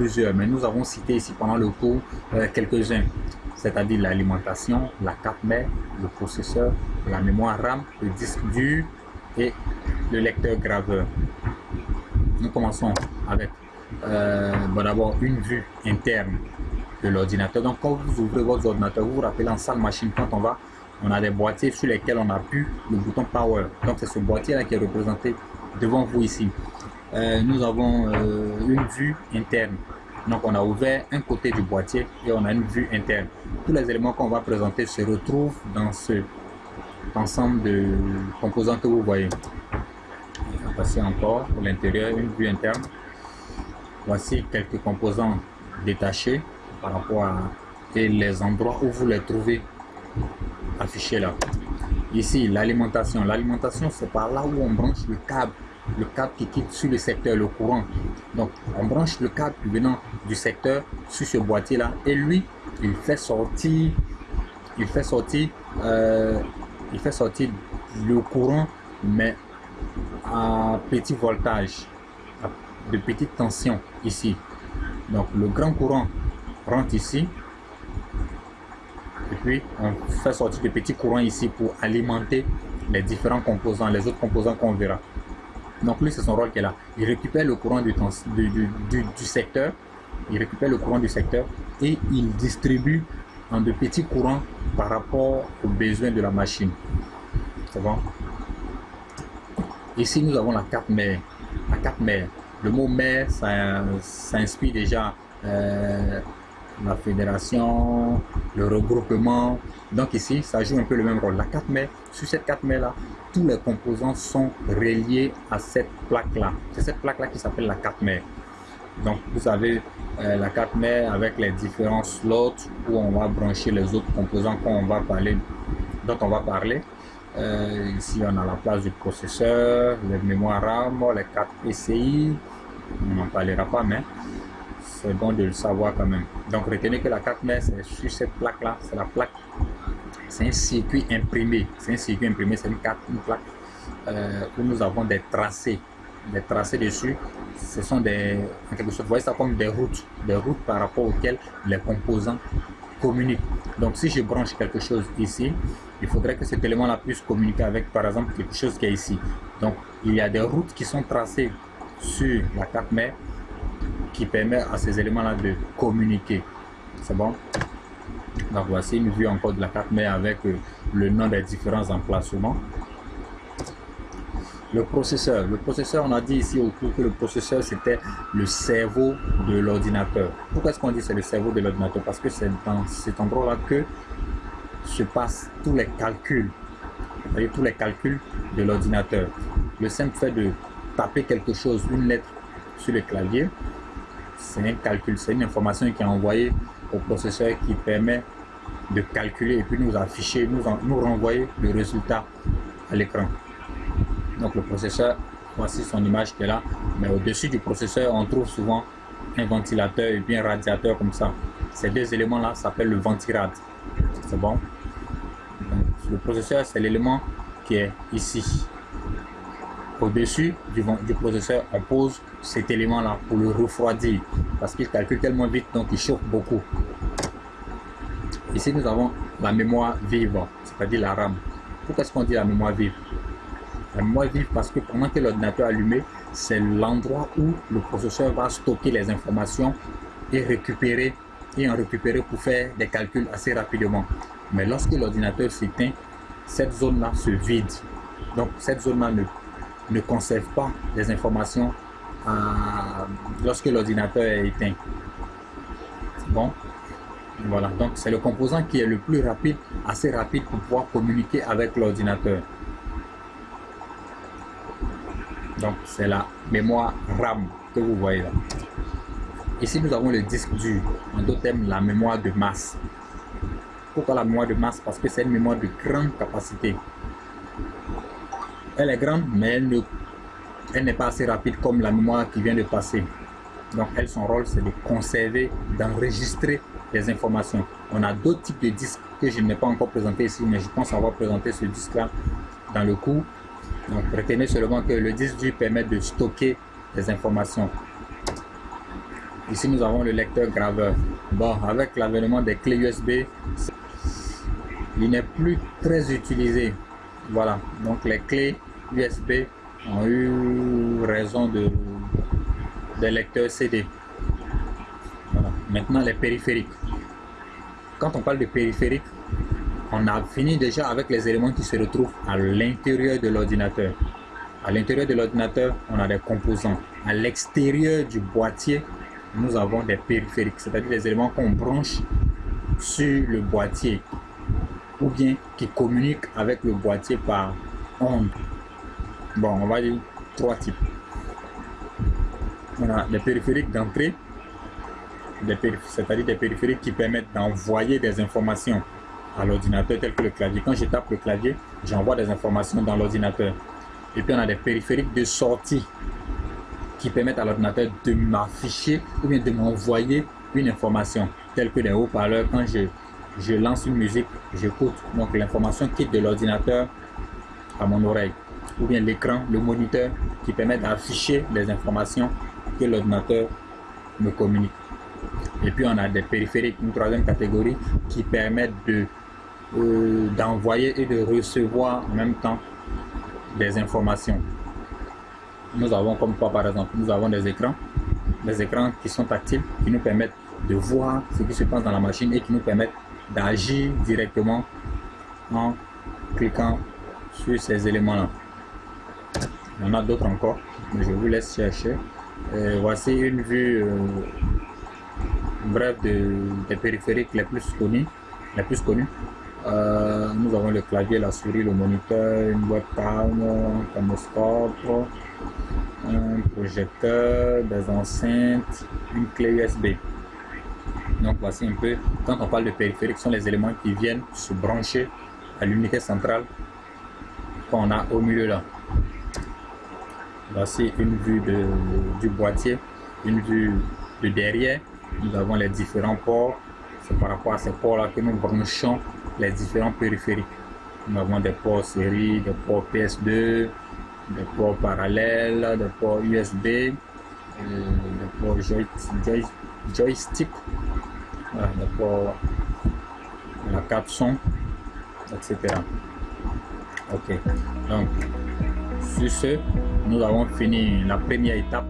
plusieurs, mais nous avons cité ici pendant le cours quelques-uns, c'est-à-dire l'alimentation, la carte mère, le processeur, la mémoire RAM, le disque dur et le lecteur graveur. Nous commençons avec d'abord une vue interne de l'ordinateur. Donc quand vous ouvrez votre ordinateur, vous vous rappelez en salle machine, quand on a des boîtiers sur lesquels on appuie le bouton Power. Donc c'est ce boîtier là qui est représenté devant vous ici. Nous avons une vue interne. Donc on a ouvert un côté du boîtier et on a une vue interne. Tous les éléments qu'on va présenter se retrouvent dans ce ensemble de composants que vous voyez. On va passer encore pour l'intérieur, une vue interne. Voici quelques composants détachés par rapport à et les endroits où vous les trouvez affichés là. Ici l'alimentation. L'alimentation, c'est par là où on branche le câble qui quitte sur le secteur, le courant. Donc on branche le câble venant du secteur sur ce boîtier là et lui il fait sortir le courant, mais à petit voltage, de petite tension ici. Donc le grand courant rentre ici et puis on fait sortir de petits courants ici pour alimenter les différents composants, les autres composants qu'on verra. Donc lui, c'est son rôle qui est là. Il récupère le courant du secteur, il récupère le courant du secteur et il distribue en de petits courants par rapport aux besoins de la machine. C'est bon. Ici, nous avons la carte mère. La carte mère. Le mot mère, ça inspire déjà la fédération, le regroupement. Donc ici, ça joue un peu le même rôle. La carte mère, sur cette carte mère là, tous les composants sont reliés à cette plaque là. C'est cette plaque là qui s'appelle la carte mère. Donc vous avez la carte mère avec les différents slots où on va brancher les autres composants dont on va parler. Ici on a la place du processeur, les mémoires RAM, les cartes PCI. On n'en parlera pas, mais c'est bon de le savoir quand même. Donc retenez que la carte mère, c'est sur cette plaque là, c'est la plaque. C'est un circuit imprimé. C'est un circuit imprimé, c'est une plaque où nous avons des tracés dessus. Ce sont des, en quelque sorte, vous voyez ça comme des routes par rapport auxquelles les composants communiquent. Donc si je branche quelque chose ici, il faudrait que cet élément là puisse communiquer avec par exemple quelque chose qui est ici. Donc il y a des routes qui sont tracées sur la carte mère qui permet à ces éléments là de communiquer. C'est bon. Donc voici une vue encore de la carte mère avec le nom des différents emplacements. Le processeur, on a dit ici au cours que le processeur c'était le cerveau de l'ordinateur. Pourquoi est-ce qu'on dit c'est le cerveau de l'ordinateur? Parce que c'est dans cet endroit là que se passent tous les calculs, tous les calculs de l'ordinateur. Le simple fait de taper quelque chose, une lettre sur le clavier, c'est un calcul, c'est une information qui est envoyée au processeur qui permet de calculer et puis nous afficher, nous renvoyer le résultat à l'écran. Donc le processeur, voici son image qui est là, mais au-dessus du processeur on trouve souvent un ventilateur et puis un radiateur comme ça. Ces deux éléments là s'appellent le ventirad. C'est bon. Donc, le processeur, c'est l'élément qui est ici. Au-dessus du processeur, on pose cet élément là pour le refroidir parce qu'il calcule tellement vite, donc il chauffe beaucoup. Ici nous avons la mémoire vive, c'est-à-dire la RAM. Pourquoi est-ce qu'on dit la mémoire vive? La mémoire vive parce que pendant que l'ordinateur est allumé, c'est l'endroit où le processeur va stocker les informations et en récupérer pour faire des calculs assez rapidement. Mais lorsque l'ordinateur s'éteint, cette zone-là se vide. Donc cette zone-là ne conserve pas les informations lorsque l'ordinateur est éteint. Bon, voilà. Donc c'est le composant qui est le plus rapide, assez rapide pour pouvoir communiquer avec l'ordinateur. Donc c'est la mémoire RAM que vous voyez là. Ici nous avons le disque dur, en d'autres termes la mémoire de masse. Pourquoi la mémoire de masse? Parce que c'est une mémoire de grande capacité. Elle est grande, mais elle n'est pas assez rapide comme la mémoire qui vient de passer. Donc elle, son rôle, c'est de conserver, d'enregistrer les informations. On a d'autres types de disques que je n'ai pas encore présenté ici, mais je pense avoir présenté ce disque-là dans le cours. Donc retenez seulement que le disque dur permet de stocker les informations. Ici, nous avons le lecteur graveur. Bon, avec l'avènement des clés USB, il n'est plus très utilisé. Voilà, donc les clés USB ont eu raison des lecteurs CD. Voilà. Maintenant, les périphériques. Quand on parle de périphériques, on a fini déjà avec les éléments qui se retrouvent à l'intérieur de l'ordinateur. À l'intérieur de l'ordinateur, on a des composants. À l'extérieur du boîtier, nous avons des périphériques, c'est-à-dire des éléments qu'on branche sur le boîtier ou bien qui communiquent avec le boîtier par onde. Bon, on va dire 3 types. On a des périphériques d'entrée, c'est-à-dire des périphériques qui permettent d'envoyer des informations à l'ordinateur tel que le clavier. Quand je tape le clavier, j'envoie des informations dans l'ordinateur. Et puis on a des périphériques de sortie qui permettent à l'ordinateur de m'afficher ou bien de m'envoyer une information telle que des haut-parleurs. Quand je lance une musique, j'écoute, donc l'information quitte de l'ordinateur à mon oreille, ou bien l'écran, le moniteur qui permet d'afficher les informations que l'ordinateur me communique. Et puis on a des périphériques, une troisième catégorie, qui permettent d'envoyer et de recevoir en même temps des informations. Nous avons comme quoi, par exemple, nous avons des écrans qui sont tactiles, qui nous permettent de voir ce qui se passe dans la machine et qui nous permettent d'agir directement en cliquant sur ces éléments-là. Il y en a d'autres encore, mais je vous laisse chercher. Voici une vue bref des périphériques les plus connus. Nous avons le clavier, la souris, le moniteur, une webcam, un camoscope, un projecteur, des enceintes, une clé USB. Donc voici un peu, quand on parle de périphériques, ce sont les éléments qui viennent se brancher à l'unité centrale qu'on a au milieu là. Voici une vue du boîtier, une vue de derrière. Nous avons les différents ports. C'est par rapport à ces ports là que nous branchons les différents périphériques. Nous avons des ports série, des ports PS2, des ports parallèles, des ports USB, des ports joystick, voilà, des ports de la carte son, etc. Ok, donc sur ce, nous avons fini la première étape